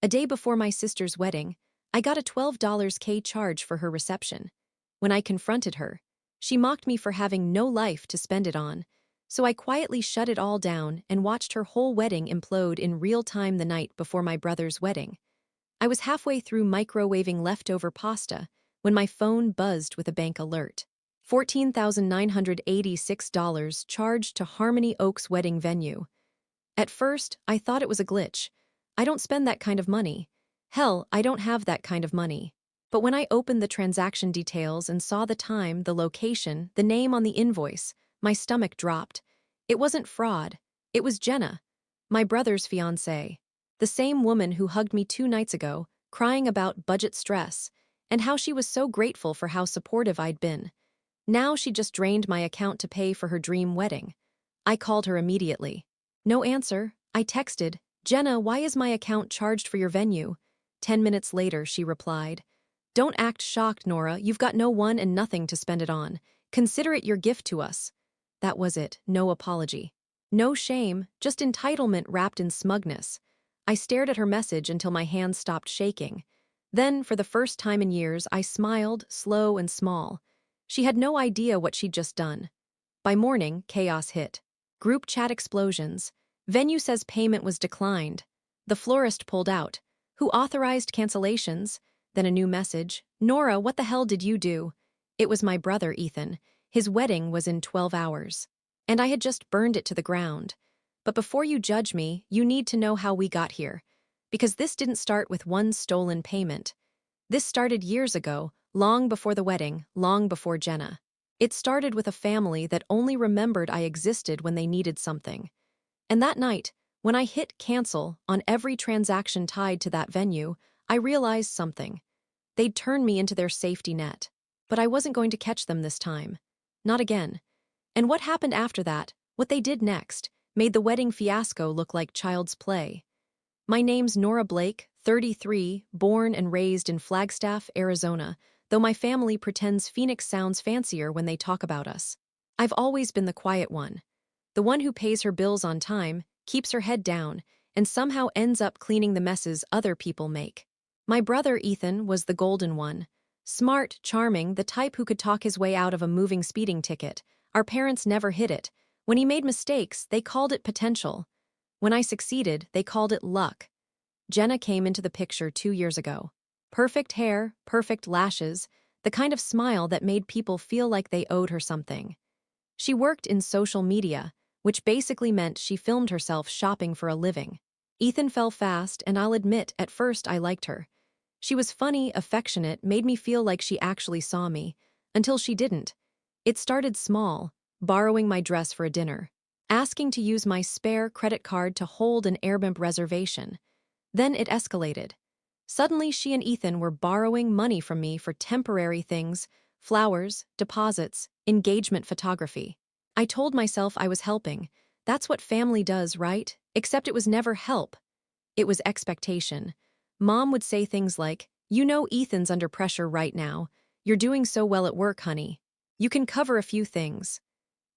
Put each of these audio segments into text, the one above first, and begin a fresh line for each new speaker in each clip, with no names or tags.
A day before my sister's wedding, I got a $12K charge for her reception. When I confronted her, she mocked me for having no life to spend it on, so I quietly shut it all down and watched her whole wedding implode in real time the night before my brother's wedding. I was halfway through microwaving leftover pasta when my phone buzzed with a bank alert. $14,986 charged to Harmony Oaks wedding venue. At first, I thought it was a glitch. I don't spend that kind of money. Hell, I don't have that kind of money. But when I opened the transaction details and saw the time, the location, the name on the invoice, my stomach dropped. It wasn't fraud. It was Jenna, my brother's fiancée. The same woman who hugged me 2 nights ago, crying about budget stress, and how she was so grateful for how supportive I'd been. Now she just drained my account to pay for her dream wedding. I called her immediately. No answer. I texted, "Jenna, why is my account charged for your venue?" 10 minutes later, she replied, "Don't act shocked, Nora. You've got no one and nothing to spend it on. Consider it your gift to us." That was it. No apology. No shame, just entitlement wrapped in smugness. I stared at her message until my hands stopped shaking. Then, for the first time in years, I smiled, slow and small. She had no idea what she'd just done. By morning, chaos hit. Group chat explosions. Venue says payment was declined. The florist pulled out. Who authorized cancellations? Then a new message. Nora, what the hell did you do? It was my brother, Ethan. His wedding was in 12 hours. And I had just burned it to the ground. But before you judge me, you need to know how we got here. Because this didn't start with one stolen payment. This started years ago, long before the wedding, long before Jenna. It started with a family that only remembered I existed when they needed something. And that night, when I hit cancel on every transaction tied to that venue, I realized something. They'd turned me into their safety net. But I wasn't going to catch them this time. Not again. And what happened after that, what they did next, made the wedding fiasco look like child's play. My name's Nora Blake, 33, born and raised in Flagstaff, Arizona, though my family pretends Phoenix sounds fancier when they talk about us. I've always been the quiet one. The one who pays her bills on time, keeps her head down, and somehow ends up cleaning the messes other people make. My brother, Ethan, was the golden one. Smart, charming, the type who could talk his way out of a moving speeding ticket. Our parents never hid it. When he made mistakes, they called it potential. When I succeeded, they called it luck. Jenna came into the picture 2 years ago. Perfect hair, perfect lashes, the kind of smile that made people feel like they owed her something. She worked in social media, which basically meant she filmed herself shopping for a living. Ethan fell fast, and I'll admit, at first I liked her. She was funny, affectionate, made me feel like she actually saw me, until she didn't. It started small, borrowing my dress for a dinner, asking to use my spare credit card to hold an Airbnb reservation. Then it escalated. Suddenly she and Ethan were borrowing money from me for temporary things, flowers, deposits, engagement photography. I told myself I was helping. That's what family does, right? Except it was never help. It was expectation. Mom would say things like, "You know Ethan's under pressure right now. You're doing so well at work, honey. You can cover a few things."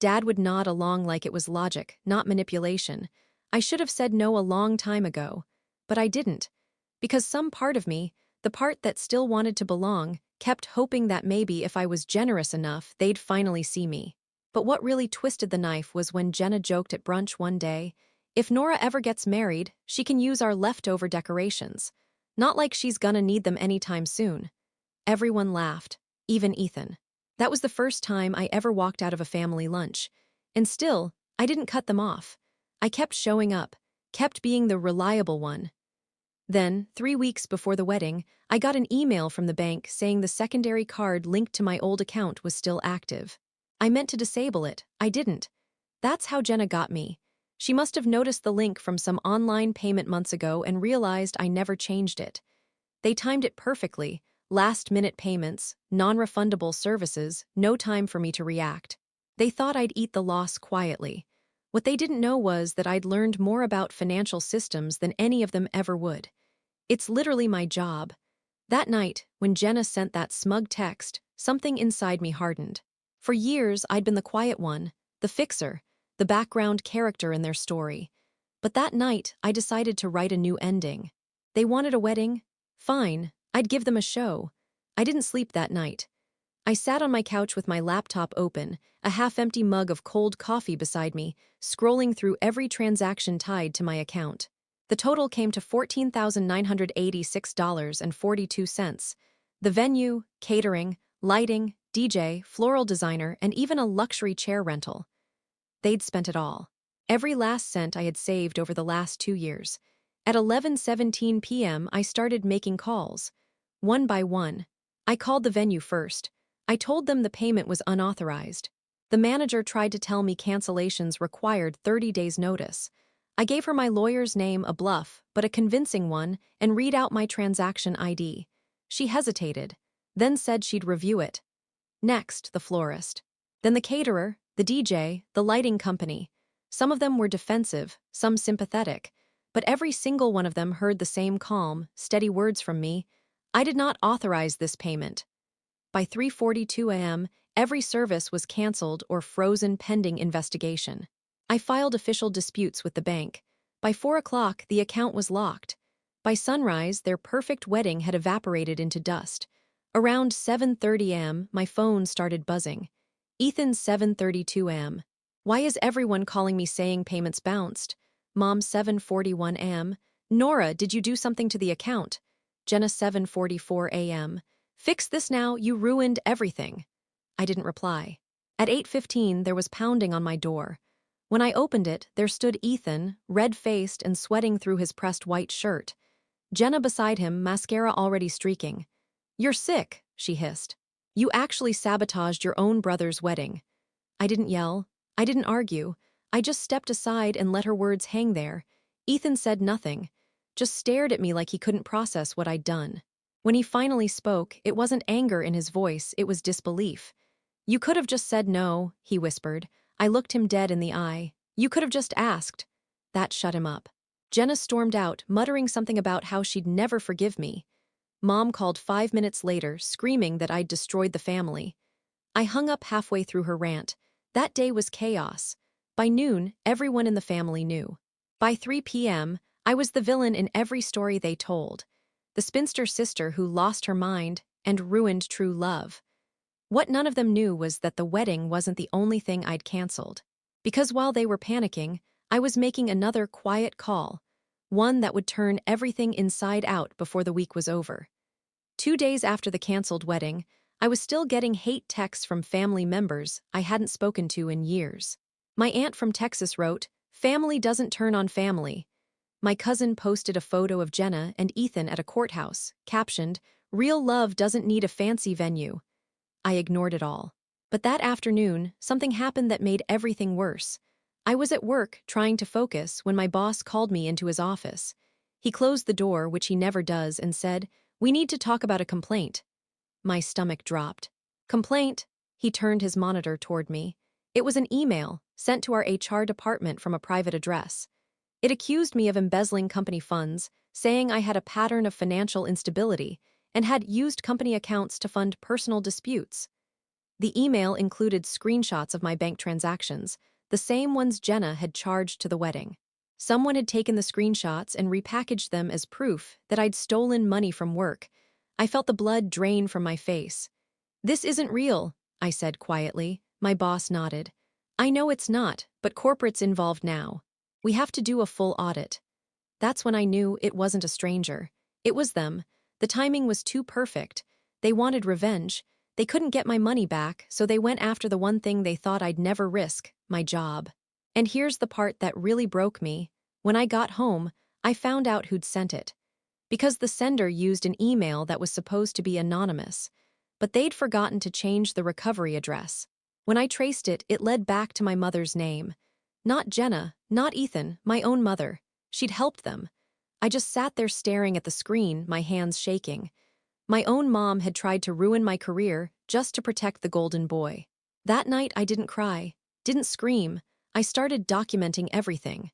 Dad would nod along like it was logic, not manipulation. I should have said no a long time ago. But I didn't. Because some part of me, the part that still wanted to belong, kept hoping that maybe if I was generous enough, they'd finally see me. But what really twisted the knife was when Jenna joked at brunch one day, "If Nora ever gets married, she can use our leftover decorations. Not like she's gonna need them anytime soon." Everyone laughed, even Ethan. That was the first time I ever walked out of a family lunch. And still, I didn't cut them off. I kept showing up, kept being the reliable one. Then, 3 weeks before the wedding, I got an email from the bank saying the secondary card linked to my old account was still active. I meant to disable it. I didn't. That's how Jenna got me. She must have noticed the link from some online payment months ago and realized I never changed it. They timed it perfectly. Last-minute payments, non-refundable services, no time for me to react. They thought I'd eat the loss quietly. What they didn't know was that I'd learned more about financial systems than any of them ever would. It's literally my job. That night, when Jenna sent that smug text, something inside me hardened. For years, I'd been the quiet one, the fixer, the background character in their story. But that night, I decided to write a new ending. They wanted a wedding? Fine, I'd give them a show. I didn't sleep that night. I sat on my couch with my laptop open, a half-empty mug of cold coffee beside me, scrolling through every transaction tied to my account. The total came to $14,986.42. The venue, catering, lighting, DJ, floral designer, and even a luxury chair rental. They'd spent it all. Every last cent I had saved over the last 2 years. At 11:17 p.m., I started making calls. One by one. I called the venue first. I told them the payment was unauthorized. The manager tried to tell me cancellations required 30 days' notice. I gave her my lawyer's name, a bluff, but a convincing one, and read out my transaction ID. She hesitated, then said she'd review it. Next, the florist. Then the caterer, the DJ, the lighting company. Some of them were defensive, some sympathetic, but every single one of them heard the same calm, steady words from me. I did not authorize this payment. By 3:42 a.m., every service was canceled or frozen pending investigation. I filed official disputes with the bank. By 4 o'clock, the account was locked. By sunrise, their perfect wedding had evaporated into dust. Around 7:30 a.m., my phone started buzzing. Ethan, 7:32 a.m. Why is everyone calling me saying payments bounced? Mom, 7:41 a.m. Nora, did you do something to the account? Jenna, 7:44 a.m. Fix this now, you ruined everything. I didn't reply. At 8:15, there was pounding on my door. When I opened it, there stood Ethan, red-faced and sweating through his pressed white shirt. Jenna beside him, mascara already streaking. You're sick, she hissed. You actually sabotaged your own brother's wedding. I didn't yell. I didn't argue. I just stepped aside and let her words hang there. Ethan said nothing, just stared at me like he couldn't process what I'd done. When he finally spoke, it wasn't anger in his voice, it was disbelief. You could have just said no, he whispered. I looked him dead in the eye. You could have just asked. That shut him up. Jenna stormed out, muttering something about how she'd never forgive me. Mom called 5 minutes later, screaming that I'd destroyed the family. I hung up halfway through her rant. That day was chaos. By noon, everyone in the family knew. By 3 p.m., I was the villain in every story they told. The spinster sister who lost her mind and ruined true love. What none of them knew was that the wedding wasn't the only thing I'd canceled. Because while they were panicking, I was making another quiet call, one that would turn everything inside out before the week was over. 2 days after the canceled wedding, I was still getting hate texts from family members I hadn't spoken to in years. My aunt from Texas wrote, "Family doesn't turn on family." My cousin posted a photo of Jenna and Ethan at a courthouse, captioned, "Real love doesn't need a fancy venue." I ignored it all. But that afternoon, something happened that made everything worse. I was at work, trying to focus, when my boss called me into his office. He closed the door, which he never does, and said, "We need to talk about a complaint." My stomach dropped. "Complaint?" He turned his monitor toward me. It was an email, sent to our HR department from a private address. It accused me of embezzling company funds, saying I had a pattern of financial instability, and had used company accounts to fund personal disputes. The email included screenshots of my bank transactions, the same ones Jenna had charged to the wedding. Someone had taken the screenshots and repackaged them as proof that I'd stolen money from work. I felt the blood drain from my face. "This isn't real," I said quietly. My boss nodded. "I know it's not, but corporate's involved now. We have to do a full audit." That's when I knew it wasn't a stranger. It was them. The timing was too perfect. They wanted revenge. They couldn't get my money back, so they went after the one thing they thought I'd never risk, my job. And here's the part that really broke me. When I got home, I found out who'd sent it. Because the sender used an email that was supposed to be anonymous, but they'd forgotten to change the recovery address. When I traced it, it led back to my mother's name. Not Jenna, not Ethan, my own mother. She'd helped them. I just sat there staring at the screen, my hands shaking. My own mom had tried to ruin my career just to protect the golden boy. That night I didn't cry, didn't scream. I started documenting everything.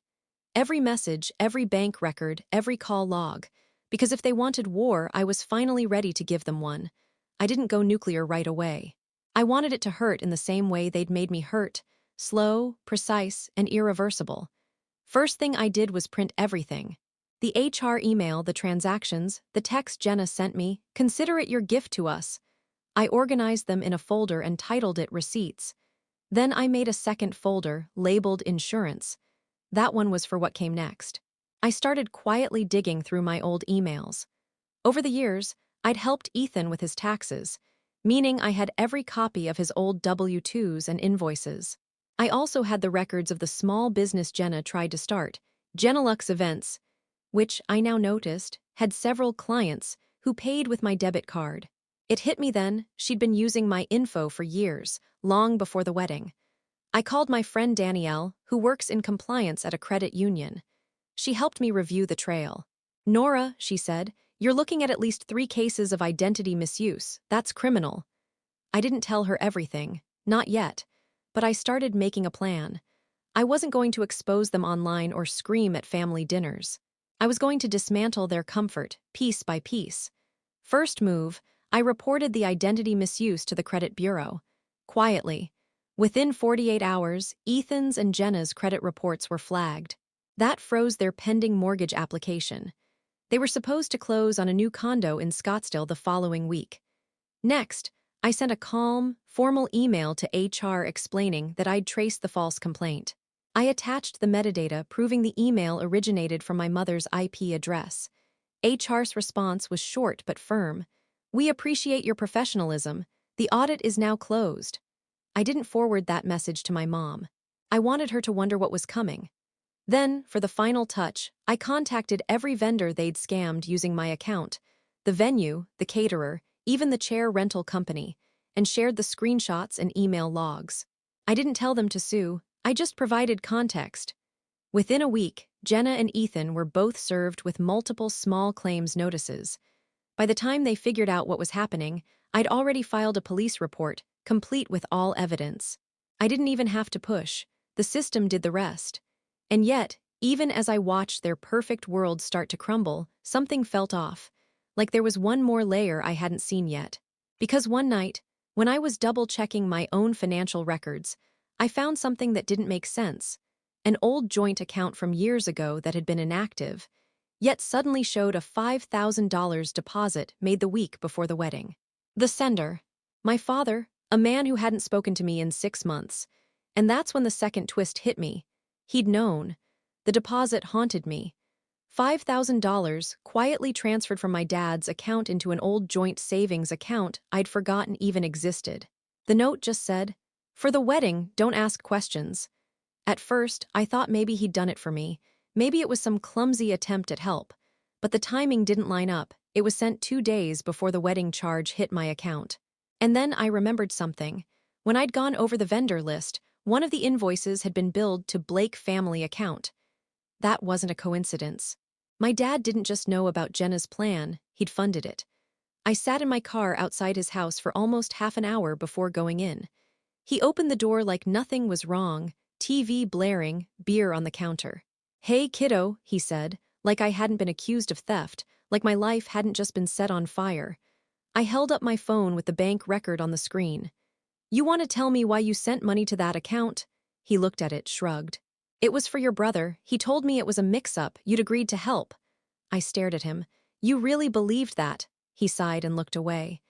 Every message, every bank record, every call log. Because if they wanted war, I was finally ready to give them one. I didn't go nuclear right away. I wanted it to hurt in the same way they'd made me hurt, slow, precise, and irreversible. First thing I did was print everything. The HR email, the transactions, the text Jenna sent me, consider it your gift to us. I organized them in a folder and titled it Receipts. Then I made a second folder, labeled Insurance. That one was for what came next. I started quietly digging through my old emails. Over the years, I'd helped Ethan with his taxes, meaning I had every copy of his old W-2s and invoices. I also had the records of the small business Jenna tried to start, Genelux Events, which I now noticed had several clients who paid with my debit card. It hit me then, she'd been using my info for years, long before the wedding. I called my friend Danielle, who works in compliance at a credit union. She helped me review the trail. Nora, she said, you're looking at least 3 cases of identity misuse. That's criminal. I didn't tell her everything, not yet, but I started making a plan. I wasn't going to expose them online or scream at family dinners. I was going to dismantle their comfort, piece by piece. First move, I reported the identity misuse to the credit bureau. Quietly. Within 48 hours, Ethan's and Jenna's credit reports were flagged. That froze their pending mortgage application. They were supposed to close on a new condo in Scottsdale the following week. Next, I sent a calm, formal email to HR explaining that I'd traced the false complaint. I attached the metadata proving the email originated from my mother's IP address. HR's response was short but firm. We appreciate your professionalism. The audit is now closed. I didn't forward that message to my mom. I wanted her to wonder what was coming. Then, for the final touch, I contacted every vendor they'd scammed using my account, the venue, the caterer, even the chair rental company, and shared the screenshots and email logs. I didn't tell them to sue, I just provided context. Within a week, Jenna and Ethan were both served with multiple small claims notices. By the time they figured out what was happening, I'd already filed a police report, complete with all evidence. I didn't even have to push. The system did the rest. And yet, even as I watched their perfect world start to crumble, something felt off, like there was one more layer I hadn't seen yet. Because one night, when I was double-checking my own financial records, I found something that didn't make sense. An old joint account from years ago that had been inactive, yet suddenly showed a $5,000 deposit made the week before the wedding. The sender, my father, a man who hadn't spoken to me in 6 months. And that's when the second twist hit me. He'd known. The deposit haunted me. $5,000 quietly transferred from my dad's account into an old joint savings account I'd forgotten even existed. The note just said, "For the wedding, don't ask questions." At first, I thought maybe he'd done it for me. Maybe it was some clumsy attempt at help. But the timing didn't line up. It was sent 2 days before the wedding charge hit my account. And then I remembered something. When I'd gone over the vendor list, one of the invoices had been billed to Blake family account. That wasn't a coincidence. My dad didn't just know about Jenna's plan, he'd funded it. I sat in my car outside his house for almost half an hour before going in. He opened the door like nothing was wrong, TV blaring, beer on the counter. "Hey, kiddo," he said, like I hadn't been accused of theft, like my life hadn't just been set on fire. I held up my phone with the bank record on the screen. "You want to tell me why you sent money to that account?" He looked at it, shrugged. "It was for your brother. He told me it was a mix-up. You'd agreed to help." I stared at him. "You really believed that?" He sighed and looked away.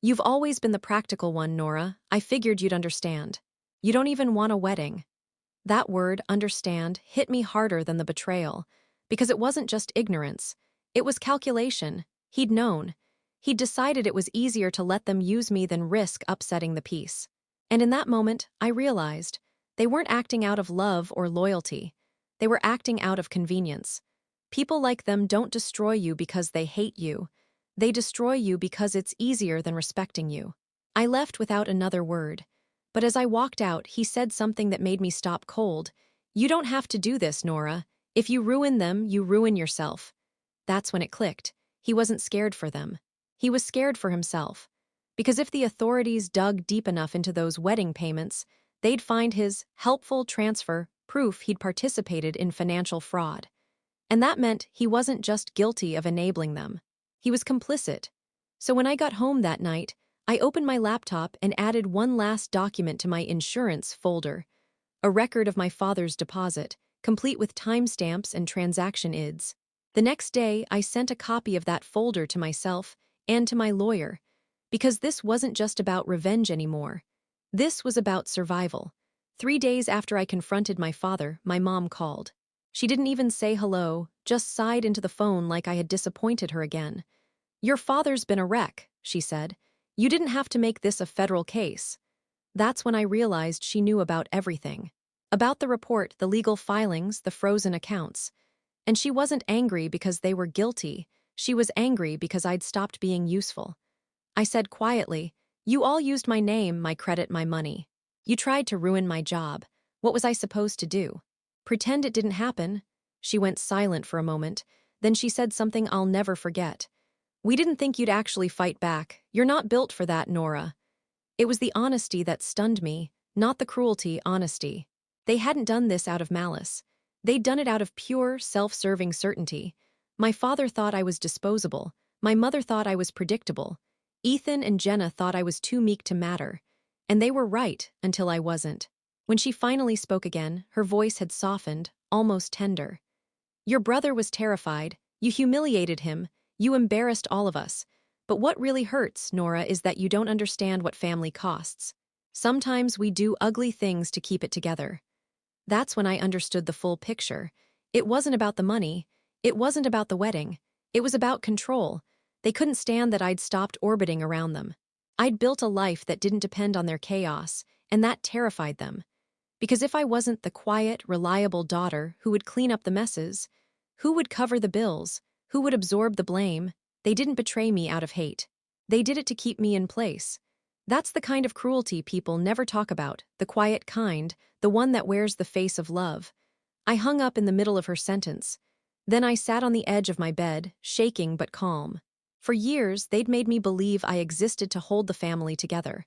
"You've always been the practical one, Nora. I figured you'd understand. You don't even want a wedding." That word, understand, hit me harder than the betrayal. Because it wasn't just ignorance. It was calculation. He'd known. He'd decided it was easier to let them use me than risk upsetting the peace. And in that moment, I realized they weren't acting out of love or loyalty. They were acting out of convenience. People like them don't destroy you because they hate you. They destroy you because it's easier than respecting you. I left without another word. But as I walked out, he said something that made me stop cold. "You don't have to do this, Nora. If you ruin them, you ruin yourself." That's when it clicked. He wasn't scared for them. He was scared for himself. Because if the authorities dug deep enough into those wedding payments, they'd find his helpful transfer proof he'd participated in financial fraud. And that meant he wasn't just guilty of enabling them. He was complicit. So when I got home that night, I opened my laptop and added one last document to my insurance folder, a record of my father's deposit, complete with timestamps and transaction IDs. The next day, I sent a copy of that folder to myself and to my lawyer, because this wasn't just about revenge anymore. This was about survival. 3 days after I confronted my father, my mom called. She didn't even say hello, just sighed into the phone like I had disappointed her again. "Your father's been a wreck," she said. "You didn't have to make this a federal case." That's when I realized she knew about everything. About the report, the legal filings, the frozen accounts. And she wasn't angry because they were guilty. She was angry because I'd stopped being useful. I said quietly, "You all used my name, my credit, my money. You tried to ruin my job. What was I supposed to do? Pretend it didn't happen?" She went silent for a moment. Then she said something I'll never forget. "We didn't think you'd actually fight back. You're not built for that, Nora." It was the honesty that stunned me, not the cruelty, honesty. They hadn't done this out of malice. They'd done it out of pure, self-serving certainty. My father thought I was disposable. My mother thought I was predictable. Ethan and Jenna thought I was too meek to matter. And they were right, until I wasn't. When she finally spoke again, her voice had softened, almost tender. "Your brother was terrified. You humiliated him. You embarrassed all of us. But what really hurts, Nora, is that you don't understand what family costs. Sometimes we do ugly things to keep it together." That's when I understood the full picture. It wasn't about the money. It wasn't about the wedding. It was about control. They couldn't stand that I'd stopped orbiting around them. I'd built a life that didn't depend on their chaos, and that terrified them. Because if I wasn't the quiet, reliable daughter who would clean up the messes, who would cover the bills, who would absorb the blame, they didn't betray me out of hate. They did it to keep me in place. That's the kind of cruelty people never talk about, the quiet kind, the one that wears the face of love. I hung up in the middle of her sentence. Then I sat on the edge of my bed, shaking but calm. For years, they'd made me believe I existed to hold the family together.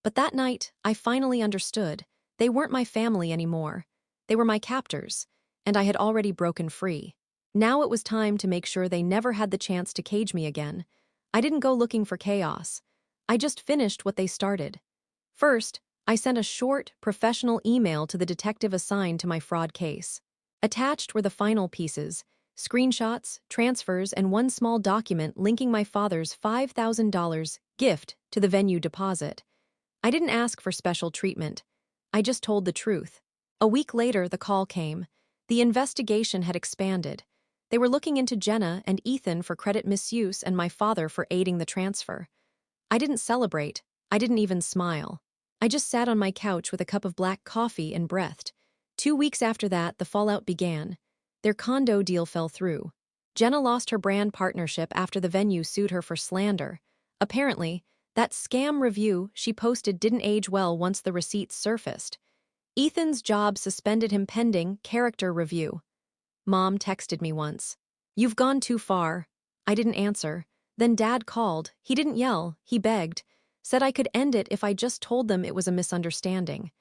But that night, I finally understood. They weren't my family anymore. They were my captors, and I had already broken free. Now it was time to make sure they never had the chance to cage me again. I didn't go looking for chaos. I just finished what they started. First, I sent a short, professional email to the detective assigned to my fraud case. Attached were the final pieces, screenshots, transfers, and one small document linking my father's $5,000 gift to the venue deposit. I didn't ask for special treatment. I just told the truth. A week later, the call came. The investigation had expanded. They were looking into Jenna and Ethan for credit misuse and my father for aiding the transfer. I didn't celebrate. I didn't even smile. I just sat on my couch with a cup of black coffee and breathed. 2 weeks after that, the fallout began. Their condo deal fell through. Jenna lost her brand partnership after the venue sued her for slander. Apparently, that scam review she posted didn't age well once the receipts surfaced. Ethan's job suspended him pending character review. Mom texted me once. "You've gone too far." I didn't answer. Then Dad called. He didn't yell. He begged. Said I could end it if I just told them it was a misunderstanding.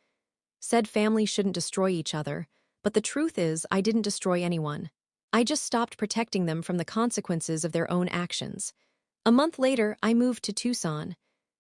Said families shouldn't destroy each other. But the truth is, I didn't destroy anyone. I just stopped protecting them from the consequences of their own actions. A month later, I moved to Tucson.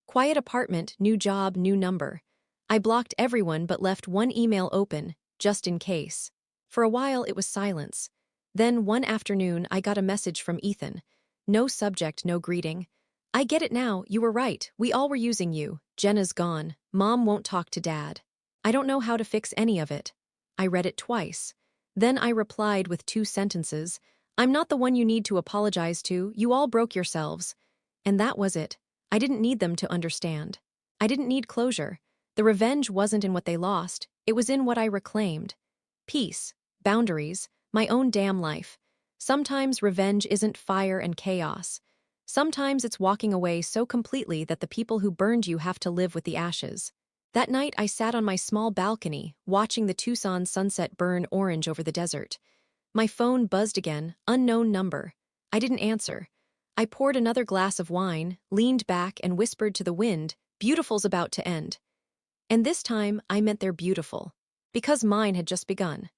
Quiet apartment, new job, new number. I blocked everyone but left one email open, just in case. For a while, it was silence. Then, one afternoon, I got a message from Ethan. No subject, no greeting. "I get it now, you were right, we all were using you. Jenna's gone. Mom won't talk to Dad. I don't know how to fix any of it." I read it twice. Then I replied with 2 sentences. "I'm not the one you need to apologize to, you all broke yourselves." And that was it. I didn't need them to understand. I didn't need closure. The revenge wasn't in what they lost, it was in what I reclaimed. Peace, boundaries, my own damn life. Sometimes revenge isn't fire and chaos. Sometimes it's walking away so completely that the people who burned you have to live with the ashes. That night I sat on my small balcony, watching the Tucson sunset burn orange over the desert. My phone buzzed again, unknown number. I didn't answer. I poured another glass of wine, leaned back, and whispered to the wind, "Beautiful's about to end." And this time, I meant they're beautiful. Because mine had just begun.